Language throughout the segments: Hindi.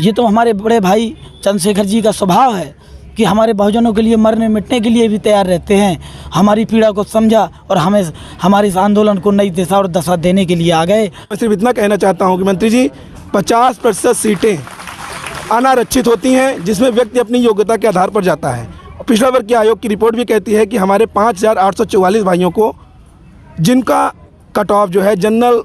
ये तो हमारे बड़े भाई चंद्रशेखर जी का स्वभाव है कि हमारे बहुजनों के लिए मरने मिटने के लिए भी तैयार रहते हैं। हमारी पीड़ा को समझा और हमें हमारे इस आंदोलन को नई दिशा और दशा देने के लिए आ गए। मैं सिर्फ इतना कहना चाहता हूं कि मंत्री जी 50% सीटें अनारक्षित होती हैं, जिसमें व्यक्ति अपनी योग्यता के आधार पर जाता है। पिछड़ा वर्ग के आयोग की रिपोर्ट भी कहती है कि हमारे 5844 भाइयों को, जिनका कट ऑफ जो है जनरल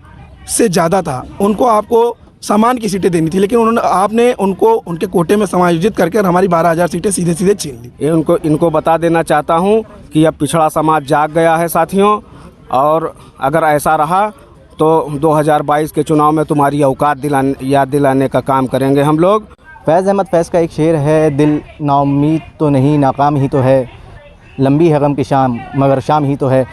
से ज़्यादा था, उनको आपको सामान की सीटें देनी थी, लेकिन आपने उनको उनके कोटे में समायोजित करके हमारी 12,000 सीटें सीधे सीधे छीन ली। ये इनको बता देना चाहता हूँ कि अब पिछड़ा समाज जाग गया है साथियों, और अगर ऐसा रहा तो 2022 के चुनाव में तुम्हारी औकात याद दिलाने का काम करेंगे हम लोग। फैज़ अहमद फैज़ का एक शेर है, दिल नाउम्मीद तो नहीं नाकाम ही तो है, लंबी है गम की शाम मगर शाम ही तो है।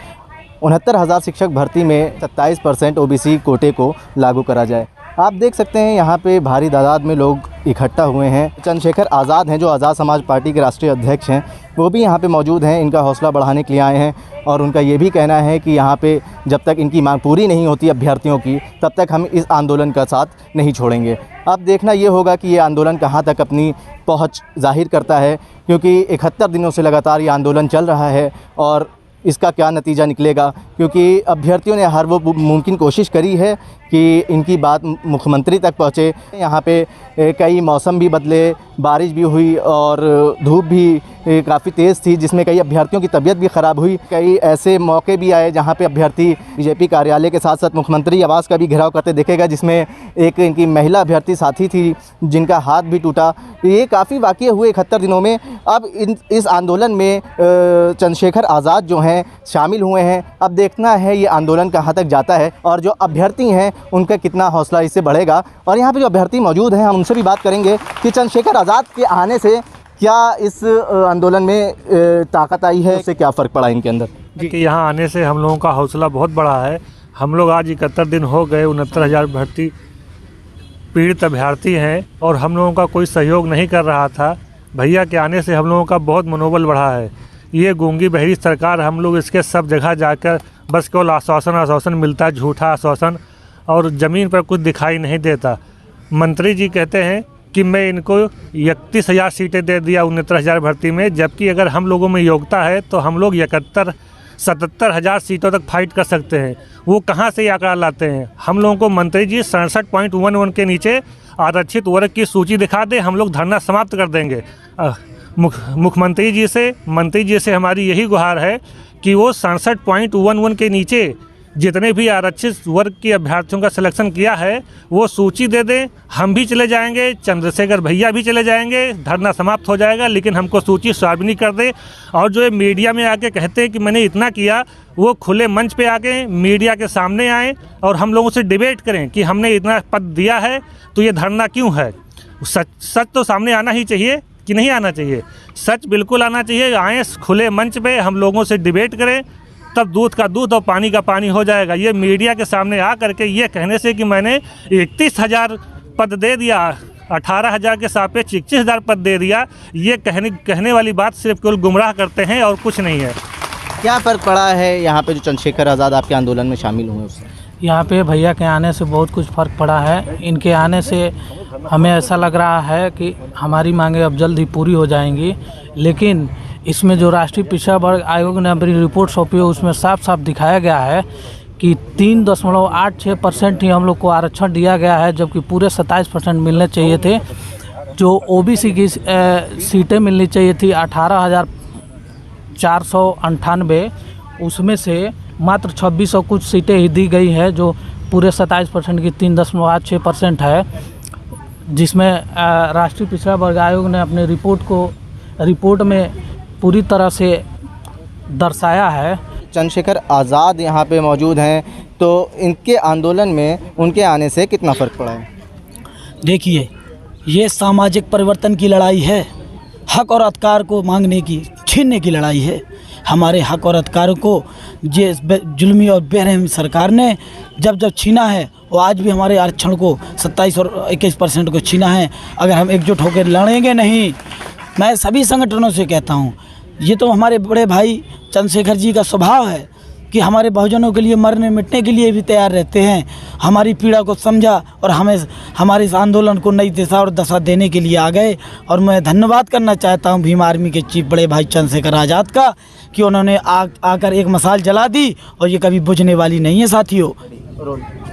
69,000 शिक्षक भर्ती में 27% OBC कोटे को लागू करा जाए। आप देख सकते हैं यहाँ पे भारी तादाद में लोग इकट्ठा हुए हैं। चंद्रशेखर आज़ाद हैं जो आज़ाद समाज पार्टी के राष्ट्रीय अध्यक्ष हैं, वो भी यहाँ पे मौजूद हैं। इनका हौसला बढ़ाने के लिए आए हैं और उनका ये भी कहना है कि यहाँ पे जब तक इनकी मांग पूरी नहीं होती अभ्यर्थियों की, तब तक हम इस आंदोलन का साथ नहीं छोड़ेंगे। अब देखना ये होगा कि ये आंदोलन कहाँ तक अपनी पहुँच जाहिर करता है, क्योंकि 71 दिनों से लगातार ये आंदोलन चल रहा है और इसका क्या नतीजा निकलेगा, क्योंकि अभ्यर्थियों ने हर वो मुमकिन कोशिश करी है कि इनकी बात मुख्यमंत्री तक पहुँचे। यहाँ पे कई मौसम भी बदले, बारिश भी हुई और धूप भी काफ़ी तेज़ थी, जिसमें कई अभ्यर्थियों की तबीयत भी ख़राब हुई। कई ऐसे मौके भी आए जहाँ पे अभ्यर्थी बीजेपी कार्यालय के साथ साथ मुख्यमंत्री आवास का भी घेराव करते देखेगा, जिसमें एक इनकी महिला अभ्यर्थी साथी थी जिनका हाथ भी टूटा। ये काफ़ी वाक़ये हुए 71 दिनों में। अब इस आंदोलन में चंद्रशेखर आज़ाद जो हैं शामिल हुए हैं। अब देखना है ये आंदोलन कहाँ तक जाता है और जो अभ्यर्थी हैं उनका कितना हौसला इससे बढ़ेगा। और यहाँ पे जो अभ्यर्थी मौजूद हैं हम उनसे भी बात करेंगे कि चंद्रशेखर आज़ाद के आने से क्या इस आंदोलन में ताकत आई है, उससे क्या फ़र्क पड़ा इनके अंदर? कि यहाँ आने से हम लोगों का हौसला बहुत बढ़ा है। हम लोग आज 71 दिन हो गए, 69,000 भर्ती पीड़ित अभ्यर्थी हैं और हम लोगों का कोई सहयोग नहीं कर रहा था। भैया के आने से हम लोगों का बहुत मनोबल बढ़ा है। ये गूंगी बहरी सरकार, हम लोग इसके सब जगह जाकर बस केवल आश्वासन मिलता है, झूठा आश्वासन, और ज़मीन पर कुछ दिखाई नहीं देता। मंत्री जी कहते हैं कि मैं इनको 31,000 सीटें दे दिया 69,000 भर्ती में, जबकि अगर हम लोगों में योग्यता है तो हम लोग 71-77,000 सीटों तक फाइट कर सकते हैं। वो कहाँ से ये आंकड़ा लाते हैं? हम लोगों को मंत्री जी 67.11 के नीचे आरक्षित वर्ग की सूची दिखा दे, हम लोग धरना समाप्त कर देंगे। मुख्यमंत्री जी से हमारी यही गुहार है कि वो 67.11 के नीचे जितने भी आरक्षित वर्ग के अभ्यर्थियों का सिलेक्शन किया है वो सूची दे दें, हम भी चले जाएंगे, चंद्रशेखर भैया भी चले जाएंगे, धरना समाप्त हो जाएगा, लेकिन हमको सूची सार्वजनिक कर दे। और जो मीडिया में आके कहते हैं कि मैंने इतना किया, वो खुले मंच पे आके मीडिया के सामने आएँ और हम लोगों से डिबेट करें कि हमने इतना पद दिया है तो ये धरना क्यों है। सच तो सामने आना ही चाहिए कि नहीं आना चाहिए? सच बिल्कुल आना चाहिए। आएँ खुले मंच पे, हम लोगों से डिबेट करें, तब दूध का दूध और पानी का पानी हो जाएगा। ये मीडिया के सामने आ करके ये कहने से कि मैंने 31,000 पद दे दिया, 18,000 के सापेक्ष 21,000 पद दे दिया, ये कहने वाली बात सिर्फ केवल गुमराह करते हैं और कुछ नहीं है। क्या फ़र्क पड़ा है यहाँ पे जो चंद्रशेखर आज़ाद आपके आंदोलन में शामिल हुए उससे? यहाँ पे भैया के आने से बहुत कुछ फ़र्क पड़ा है। इनके आने से हमें ऐसा लग रहा है कि हमारी मांगें अब जल्द ही पूरी हो जाएंगी, लेकिन इसमें जो राष्ट्रीय पिछड़ा वर्ग आयोग ने अपनी रिपोर्ट सौंपी है उसमें साफ साफ दिखाया गया है कि 3.86% ही हम लोग को आरक्षण दिया गया है, जबकि पूरे 27% मिलने चाहिए थे। जो OBC की सीटें मिलनी चाहिए थी 18,498, उसमें से मात्र 2600 कुछ सीटें ही दी गई है, जो पूरे 27% की 3.86% है, जिसमें राष्ट्रीय पिछड़ा वर्ग आयोग ने अपने रिपोर्ट में पूरी तरह से दर्शाया है। चंद्रशेखर आज़ाद यहाँ पे मौजूद हैं, तो इनके आंदोलन में उनके आने से कितना फ़र्क पड़ा है? देखिए, ये सामाजिक परिवर्तन की लड़ाई है, हक और अधिकार को मांगने की, छीनने की लड़ाई है। हमारे हक और अधिकारों को ये जुल्मी और बेरहम सरकार ने जब छीना है, वो आज भी हमारे आरक्षण को 27 और 21% को छीना है। अगर हम एकजुट होकर लड़ेंगे नहीं, मैं सभी संगठनों से कहता हूँ, ये तो हमारे बड़े भाई चंद्रशेखर जी का स्वभाव है कि कि हमारे बहुजनों के लिए मरने मिटने के लिए भी तैयार रहते हैं। हमारी पीड़ा को समझा और हमें हमारे इस आंदोलन को नई दिशा और दशा देने के लिए आ गए। और मैं धन्यवाद करना चाहता हूं भीम आर्मी के चीफ बड़े भाई चंद्रशेखर आज़ाद का कि उन्होंने आकर एक मसाल जला दी और ये कभी बुझने वाली नहीं है साथियों।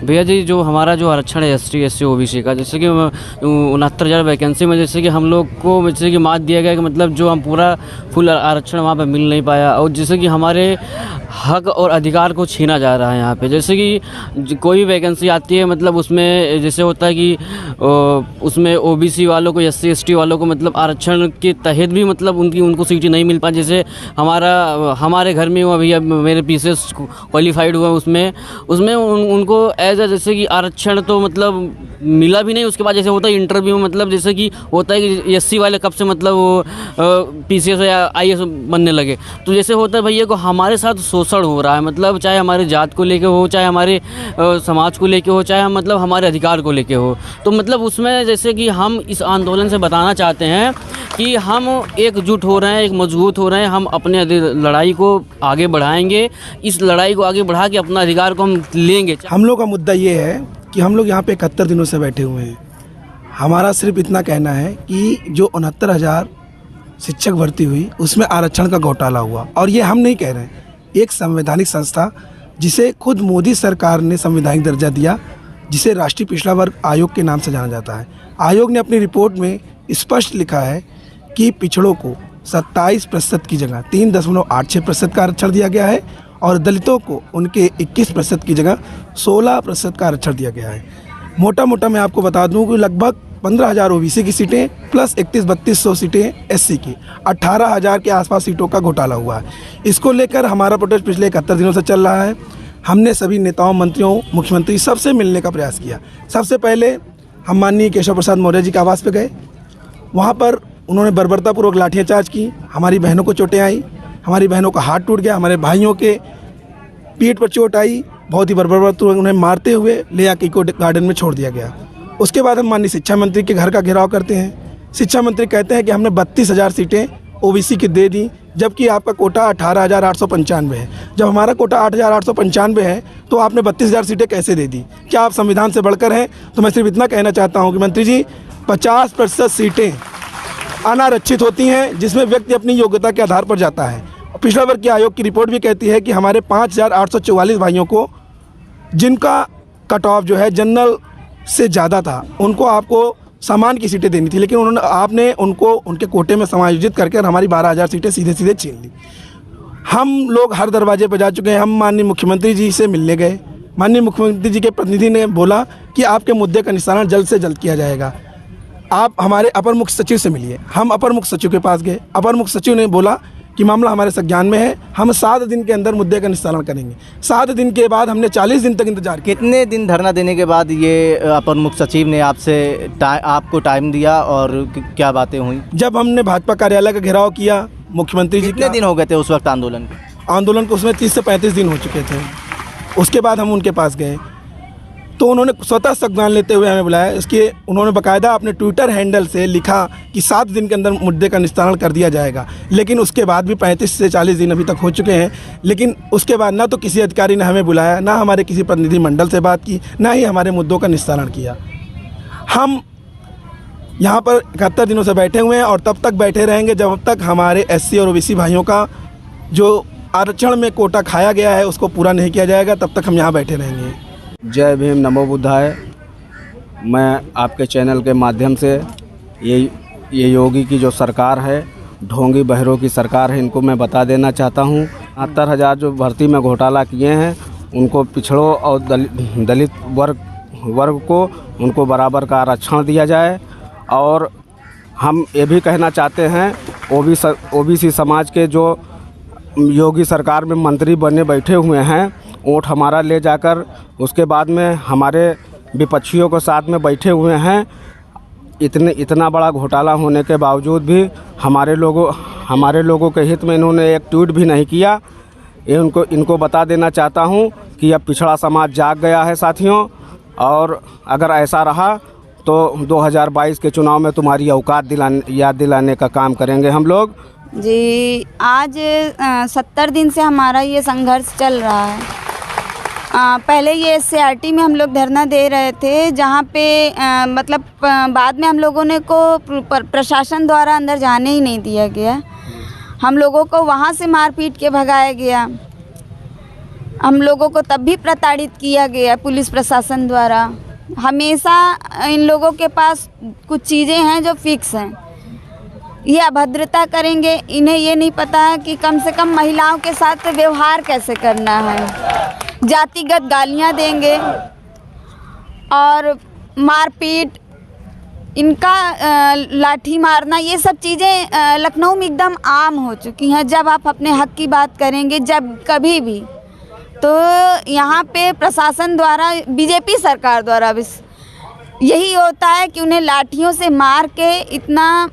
भैया जी, जो हमारा जो आरक्षण है ST SC OBC का, जैसे कि 69,000 वैकेंसी में जैसे कि हम लोग को जैसे कि मात दिया गया कि मतलब जो हम पूरा फुल आरक्षण वहाँ पे मिल नहीं पाया, और जैसे कि हमारे हक और अधिकार को छीना जा रहा है यहाँ पे। जैसे कि कोई भी वैकेंसी आती है मतलब उसमें जैसे होता है कि उसमें OBC वालों को SC ST वालों को मतलब आरक्षण के तहत भी मतलब उनको सीटें नहीं मिल पाई। जैसे हमारे घर में हुआ भैया, मेरे PCS क्वालिफाइड हुआ, उसमें उनको एज ए जैसे कि आरक्षण तो मतलब मिला भी नहीं। उसके बाद जैसे होता है इंटरव्यू में मतलब जैसे कि होता है कि SC वाले कब से मतलब वो PCS या IAS बनने लगे। तो जैसे होता है भैया को हमारे साथ शोषण हो रहा है, मतलब चाहे हमारे जात को लेके हो, चाहे हमारे समाज को लेके हो, चाहे मतलब हमारे अधिकार को लेके हो। तो मतलब उसमें जैसे कि हम इस आंदोलन से बताना चाहते हैं कि हम एकजुट हो रहे हैं, एक मजबूत हो रहे हैं, हम अपने लड़ाई को आगे बढ़ाएंगे। इस लड़ाई को आगे बढ़ा के अपना अधिकार को हम लेंगे। हम लोग का मुद्दा ये है कि हम लोग यहाँ पे 71 दिनों से बैठे हुए हैं। हमारा सिर्फ इतना कहना है कि जो 69,000 शिक्षक भर्ती हुई उसमें आरक्षण का घोटाला हुआ, और ये हम नहीं कह रहे हैं, एक संवैधानिक संस्था जिसे खुद मोदी सरकार ने संवैधानिक दर्जा दिया, जिसे राष्ट्रीय पिछड़ा वर्ग आयोग के नाम से जाना जाता है, आयोग ने अपनी रिपोर्ट में स्पष्ट लिखा है कि पिछड़ों को 27% की जगह 3.86% का आरक्षण दिया गया है और दलितों को उनके 21% की जगह 16% का आरक्षण दिया गया है। मोटा मोटा मैं आपको बता दूं कि लगभग 15,000 OBC की सीटें प्लस 31-3200 सीटें SC की, 18,000 के आसपास सीटों का घोटाला हुआ है। इसको लेकर हमारा प्रोटेस्ट पिछले 71 दिनों से चल रहा है। हमने सभी नेताओं, मंत्रियों, मुख्यमंत्री सबसे मिलने का प्रयास किया। सबसे पहले हम माननीय केशव प्रसाद मौर्य जी के आवास पे गए। वहाँ पर उन्होंने बर्बरतापूर्वक लाठियाचार्ज की, हमारी बहनों को चोटें आई, हमारी बहनों का हाथ टूट गया, हमारे भाइयों के पीठ पर चोट आई, बहुत ही बर्बरतापूर्वक उन्हें मारते हुए ले आके इको गार्डन में छोड़ दिया गया। उसके बाद हम माननीय शिक्षा मंत्री के घर का घेराव करते हैं। शिक्षा मंत्री कहते हैं कि हमने 32,000 सीटें OBC की दे दी, जबकि आपका कोटा 18,895 है। जब हमारा कोटा 8,895 है तो आपने 32,000 सीटें कैसे दे दी? क्या आप संविधान से बढ़कर हैं? तो मैं सिर्फ इतना कहना चाहता हूँ कि मंत्री जी, 50% सीटें अनारक्षित होती हैं, जिसमें व्यक्ति अपनी योग्यता के आधार पर जाता है। पिछड़ा वर्ग के आयोग की रिपोर्ट भी कहती है कि हमारे 5,844 भाइयों को, जिनका कट ऑफ जो है जनरल से ज़्यादा था, उनको आपको सामान की सीटें देनी थी, लेकिन आपने उनको उनके कोटे में समायोजित करके हमारी 12,000 सीटें सीधे सीधे छीन ली। हम लोग हर दरवाजे पर जा चुके हैं। हम माननीय मुख्यमंत्री जी से मिलने गए। माननीय मुख्यमंत्री जी के प्रतिनिधि ने बोला कि आपके मुद्दे का निस्तारण जल्द से जल्द किया जाएगा, आप हमारे अपर मुख्य सचिव से मिलिए। हम अपर मुख्य सचिव के पास गए। अपर मुख्य सचिव ने बोला कि मामला हमारे संज्ञान में है, हम 7 दिन के अंदर मुद्दे का निस्तारण करेंगे। 7 दिन के बाद हमने 40 दिन तक इंतजार किया। कितने दिन धरना देने के बाद ये अपर मुख्य सचिव ने आपको टाइम दिया और क्या बातें हुई? जब हमने भाजपा कार्यालय का घेराव किया, मुख्यमंत्री जी कितने दिन हो गए थे उस वक्त आंदोलन को? उसमें 30 से 35 दिन हो चुके थे। उसके बाद हम उनके पास गए तो उन्होंने स्वतः संज्ञान लेते हुए हमें बुलाया। इसके उन्होंने बाकायदा अपने ट्विटर हैंडल से लिखा कि 7 दिन के अंदर मुद्दे का निस्तारण कर दिया जाएगा। लेकिन उसके बाद भी 35 से 40 दिन अभी तक हो चुके हैं, लेकिन उसके बाद ना तो किसी अधिकारी ने हमें बुलाया, ना हमारे किसी प्रतिनिधि मंडल से बात की, ना ही हमारे मुद्दों का निस्तारण किया। हम यहाँ पर 71 दिनों से बैठे हुए हैं और तब तक बैठे रहेंगे जब तक हमारे SC और OBC भाइयों का जो आरक्षण में कोटा खाया गया है उसको पूरा नहीं किया जाएगा, तब तक हम यहाँ बैठे रहेंगे। जय भीम, नमो बुद्धाय। मैं आपके चैनल के माध्यम से ये योगी की जो सरकार है, ढोंगी बहरों की सरकार है, इनको मैं बता देना चाहता हूँ। 70,000 जो भर्ती में घोटाला किए हैं, उनको पिछड़ों और दलित वर्ग को उनको बराबर का आरक्षण दिया जाए। और हम ये भी कहना चाहते हैं OBC समाज के जो योगी सरकार में मंत्री बने बैठे हुए हैं, वोट हमारा ले जाकर उसके बाद में हमारे विपक्षियों के साथ में बैठे हुए हैं। इतना बड़ा घोटाला होने के बावजूद भी हमारे लोगों के हित में इन्होंने एक ट्वीट भी नहीं किया। इनको बता देना चाहता हूं कि अब पिछड़ा समाज जाग गया है साथियों, और अगर ऐसा रहा तो 2022 के चुनाव में तुम्हारी औकात याद दिलाने का काम करेंगे हम लोग। जी, आज 70 दिन से हमारा ये संघर्ष चल रहा है। पहले ये SCRT में हम लोग धरना दे रहे थे, जहाँ पे मतलब बाद में हम लोगों ने को प्रशासन द्वारा अंदर जाने ही नहीं दिया गया। हम लोगों को वहाँ से मार पीट के भगाया गया। हम लोगों को तब भी प्रताड़ित किया गया पुलिस प्रशासन द्वारा। हमेशा इन लोगों के पास कुछ चीज़ें हैं जो फिक्स हैं, ये अभद्रता करेंगे। इन्हें ये नहीं पता है कि कम से कम महिलाओं के साथ व्यवहार कैसे करना है। जातिगत गालियां देंगे और मारपीट, इनका लाठी मारना, ये सब चीज़ें लखनऊ में एकदम आम हो चुकी हैं। जब आप अपने हक की बात करेंगे, जब कभी भी, तो यहाँ पे प्रशासन द्वारा, बीजेपी सरकार द्वारा भी यही होता है कि उन्हें लाठियों से मार के इतना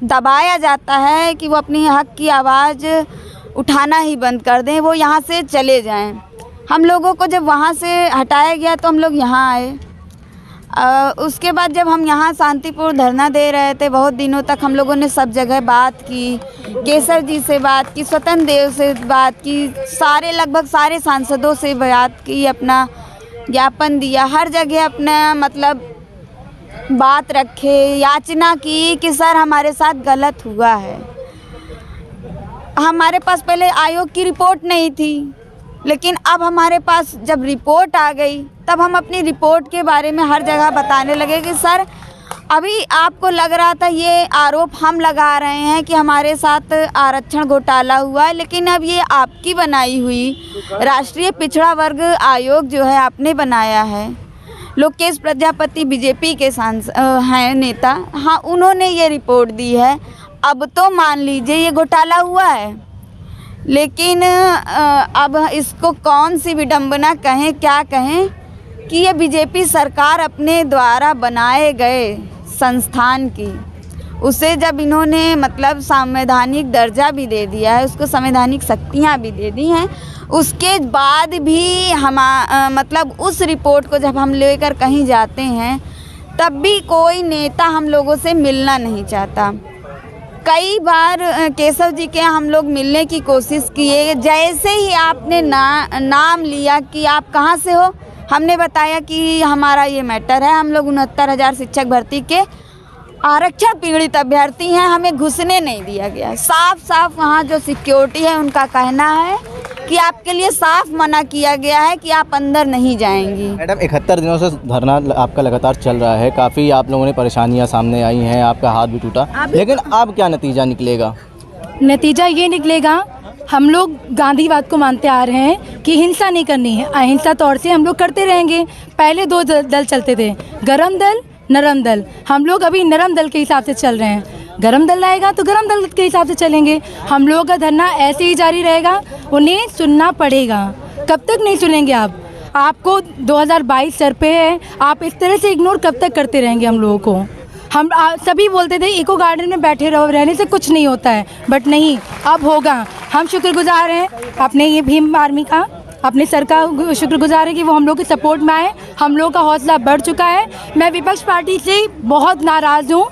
दबाया जाता है कि वो अपनी हक की आवाज़ उठाना ही बंद कर दें, वो यहाँ से चले जाएं। हम लोगों को जब वहाँ से हटाया गया तो हम लोग यहाँ आए। उसके बाद जब हम यहाँ शांतिपूर्ण धरना दे रहे थे, बहुत दिनों तक हम लोगों ने सब जगह बात की, केसर जी से बात की, स्वतंत्र देव से बात की, लगभग सारे सांसदों से बात की, अपना ज्ञापन दिया, हर जगह अपना मतलब बात रखे, याचना की कि सर हमारे साथ गलत हुआ है। हमारे पास पहले आयोग की रिपोर्ट नहीं थी, लेकिन अब हमारे पास जब रिपोर्ट आ गई, तब हम अपनी रिपोर्ट के बारे में हर जगह बताने लगे कि सर अभी आपको लग रहा था ये आरोप हम लगा रहे हैं कि हमारे साथ आरक्षण घोटाला हुआ है, लेकिन अब ये आपकी बनाई हुई राष्ट्रीय पिछड़ा वर्ग आयोग जो है आपने बनाया है। लोकेश प्रजापति बीजेपी के हैं नेता, हाँ, उन्होंने ये रिपोर्ट दी है। अब तो मान लीजिए ये घोटाला हुआ है, लेकिन अब इसको कौन सी विडंबना कहें, क्या कहें कि ये बीजेपी सरकार अपने द्वारा बनाए गए संस्थान की, उसे जब इन्होंने मतलब संवैधानिक दर्जा भी दे दिया है, उसको संवैधानिक शक्तियाँ भी दे दी हैं, उसके बाद भी मतलब उस रिपोर्ट को जब हम लेकर कहीं जाते हैं, तब भी कोई नेता हम लोगों से मिलना नहीं चाहता। कई बार केशव जी के हम लोग मिलने की कोशिश किए। जैसे ही आपने नाम लिया कि आप कहाँ से हो, हमने बताया कि हमारा ये मैटर है, हम लोग 69,000 शिक्षक भर्ती के आरक्षण पीड़ित अभ्यर्थी हैं, हमें घुसने नहीं दिया गया। साफ साफ वहाँ जो सिक्योरिटी है उनका कहना है कि आपके लिए साफ मना किया गया है कि आप अंदर नहीं जाएंगी। मैडम, 71 दिनों से धरना आपका लगातार चल रहा है, काफ़ी आप लोगों ने परेशानियां सामने आई हैं, आपका हाथ भी टूटा, लेकिन अब क्या नतीजा निकलेगा? नतीजा ये निकलेगा, हम लोग गांधीवाद को मानते आ रहे हैं कि हिंसा नहीं करनी है, अहिंसा तौर से हम लोग करते रहेंगे। पहले 2 दल चलते थे, गरम दल, नरम दल। हम लोग अभी नरम दल के हिसाब से चल रहे हैं। गरम दल आएगा तो गरम दल के हिसाब से चलेंगे। हम लोगों का धरना ऐसे ही जारी रहेगा, उन्हें सुनना पड़ेगा। कब तक नहीं सुनेंगे आप? आपको 2022 सर पे है, आप इस तरह से इग्नोर कब तक करते रहेंगे हम लोगों को? हम सभी बोलते थे इको गार्डन में बैठे रहो, रहने से कुछ नहीं होता है, बट नहीं, अब होगा। हम शुक्रगुजार हैं अपने ये भीम आर्मी का, अपने सर का शुक्रगुजार है कि वो हम लोग के सपोर्ट में आए। हम लोग का हौसला बढ़ चुका है। मैं विपक्ष पार्टी से बहुत नाराज़ हूँ।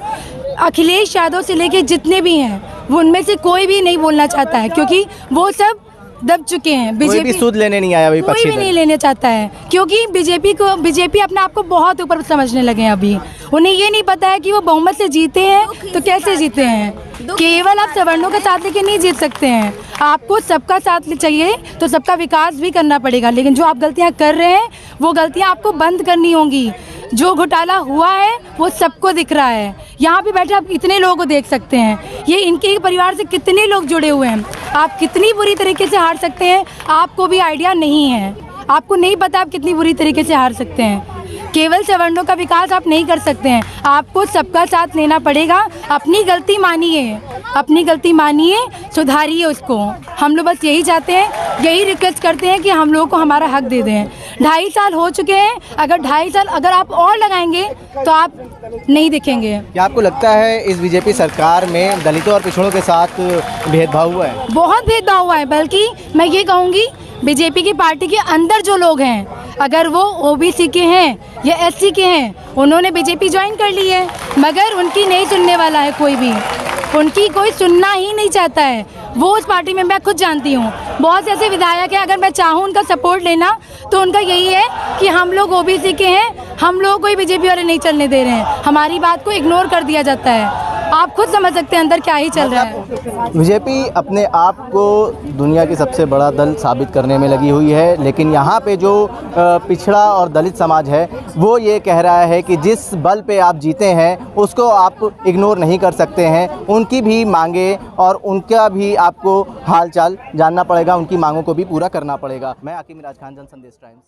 अखिलेश यादव से लेके जितने भी हैं, वो उनमें से कोई भी नहीं बोलना चाहता है, क्योंकि वो सब दब चुके हैं। बीजेपी सूद लेने नहीं आया, कोई भी नहीं लेने चाहता है, क्योंकि बीजेपी अपने आप को बहुत ऊपर समझने लगे हैं। अभी उन्हें ये नहीं पता है कि वो बहुमत से जीते हैं तो कैसे जीते हैं। केवल आप सवर्णों का साथ लेके नहीं जीत सकते हैं, आपको सबका साथ चाहिए, तो सबका विकास भी करना पड़ेगा। लेकिन जो आप गलतियां कर रहे हैं, वो गलतियां आपको बंद करनी होंगी। जो घोटाला हुआ है वो सबको दिख रहा है। यहाँ पे बैठे आप इतने लोगों को देख सकते हैं, ये इनके परिवार से कितने लोग जुड़े हुए हैं। आप कितनी बुरी तरीके से हार सकते हैं, आपको भी आइडिया नहीं है। आपको नहीं पता आप कितनी बुरी तरीके से हार सकते हैं। केवल सवर्णों का विकास आप नहीं कर सकते हैं, आपको सबका साथ लेना पड़ेगा। अपनी गलती मानिए, सुधारिए उसको। हम लोग बस यही चाहते हैं, यही रिक्वेस्ट करते हैं कि हम लोगों को हमारा हक दे दें। 2.5 साल हो चुके हैं, अगर 2.5 साल अगर आप और लगाएंगे तो आप नहीं दिखेंगे। क्या आपको लगता है इस बीजेपी सरकार में दलितों और पिछड़ों के साथ भेदभाव हुआ है? बहुत भेदभाव हुआ है। बल्कि मैं ये कहूँगी, बीजेपी की पार्टी के अंदर जो लोग हैं, अगर वो ओबीसी के हैं या एससी के हैं, उन्होंने बीजेपी ज्वाइन कर ली है, मगर उनकी नहीं सुनने वाला है कोई भी। उनकी कोई सुनना ही नहीं चाहता है। वो उस पार्टी में, मैं खुद जानती हूँ, बहुत से ऐसे विधायक हैं, अगर मैं चाहूँ उनका सपोर्ट लेना तो उनका यही है कि हम लोग ओबीसी के हैं, हम लोग कोई बीजेपी वाले नहीं चलने दे रहे हैं, हमारी बात को इग्नोर कर दिया जाता है। आप खुद समझ सकते हैं अंदर क्या ही चल रहा है। बीजेपी अपने आप को दुनिया की सबसे बड़ा दल साबित करने में लगी हुई है, लेकिन यहाँ पे जो पिछड़ा और दलित समाज है वो ये कह रहा है कि जिस बल पे आप जीते हैं उसको आप इग्नोर नहीं कर सकते हैं। उनकी भी मांगे और उनका भी आपको हालचाल जानना पड़ेगा, उनकी मांगों को भी पूरा करना पड़ेगा। मैं आकिब मिराज खान, जन संदेश टाइम्स।